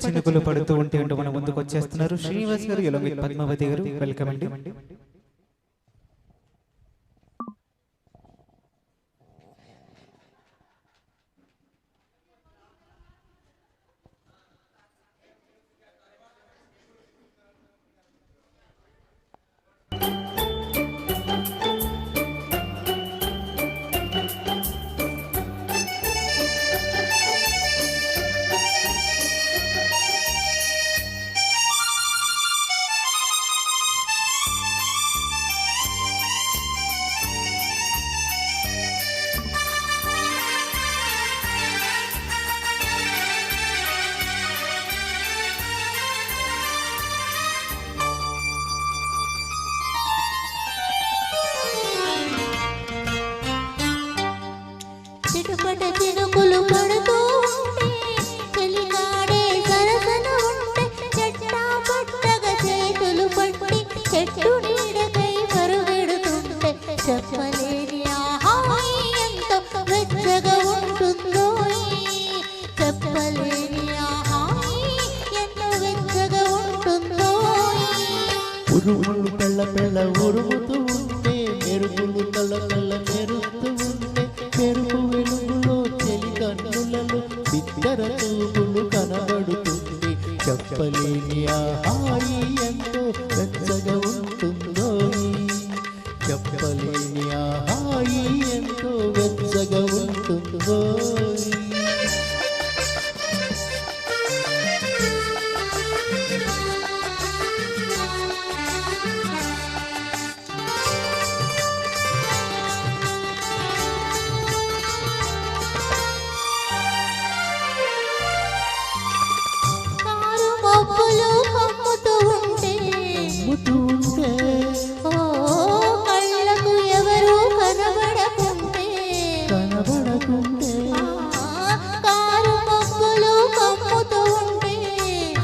చినుకులు పడుతూ ఉంటే మన ముందుకు వచ్చేస్తున్నారు శ్రీనివాస్ గారు, ఎలాంగ్ విత్ పద్మావతి గారు. వెల్కమ్ అండి. చినుకులు పడుతూ ఉంటే చెలికాడే సరసన ఉంటే చెట్టా పట్టగా చేతులు పట్టి చెట్టు నీడకై పరుగెడుతుంటే చెప్పలేని ఆహాయి ఎంతో వెచ్చగా ఉంటుందో, చెప్పలేని ఆహాయి ఎంతో వెచ్చగా ఉంటుందో. ఉరుములు పెళ్ళ పెళ్ళ ఉరుముతూ ఉంటే మెరుపులు కళ్ళ కళ్ళ మెరుస్తూ ఉంటే మెరుపు వెలుగులో చెలి కన్నులలో బిత్తర చూపులు కనబడుతుంది. చెప్పలేని ఆహాయి ఎంతో వెచ్చగా ఉంటుందో, చెప్పలేని ఆహాయి ఎంతో వెచ్చగా ఉంటుందో. మబ్బులు కమ్ముతూ ఉంటే ఓ కళ్ళకు ఎవరు కనబడకుంటే కారు మబ్బులు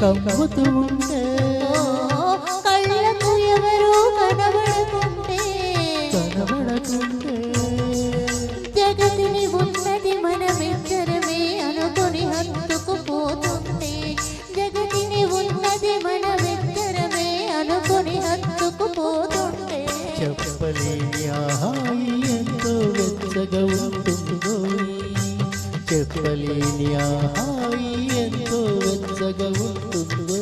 కమ్ముతూ ఉంటే ఓ కళ్ళకు ఎవరు కనబడకుంటే జగతిని ఉన్నది మనమిద్దరమే అనుకుని హత్తుకుపోతుంటే, జగతిని ఉన్నది మనమిద్దరమే అనుకుని హత్తుకుపోతుంటే చెప్పలేని ఆహాయి ఎంతో వెచ్చగా ఉంటుందో, చెప్పలేని ఆహాయి ఎంతో వెచ్చగా ఉంటుందో.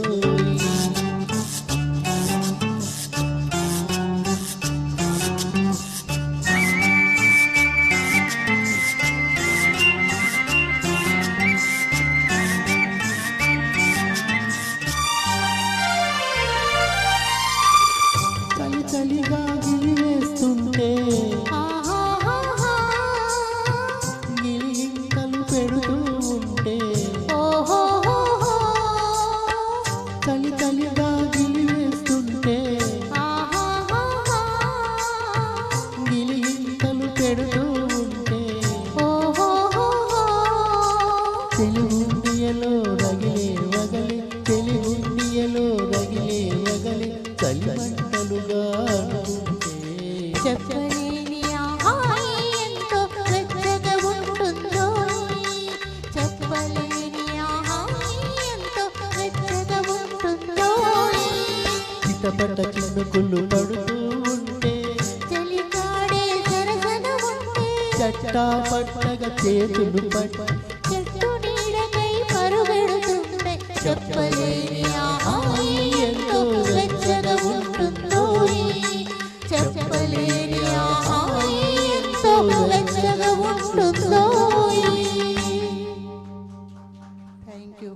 చలిగా గిలివేస్తుంటే గిలిగింతలు పెడుతూ ఉంటే, చలిగా గిలివేస్తుంటే గిలిగింతలు పెడుతూ ఉంటే, తెలుగుండియలో రగిలే వగలి, తెలుగుండియలో రగిలే వగలి చలిమంటలుగా అనుకుంటే. చెప్పలేని ఆహాయి ఎంతో వెచ్చగా ఉంటుందో, చెప్పలేని ఆహాయి ఎంతో వెచ్చగా ఉంటుందో. చిటపట చినుకులు పడుతూ ఉంటే చెలికాడే సరసన ఉంటే చట్టా పట్టగా చేతులు పట్టి చెట్టు నీడకై పరుగెడుతుంటే చెప్పలేని ఆహాయి ఎంతో వెచ్చగా ఉంటుందో, చెప్పలేని ఆహాయి ఎంతో వెచ్చగా ఉంటుందో. Thank you.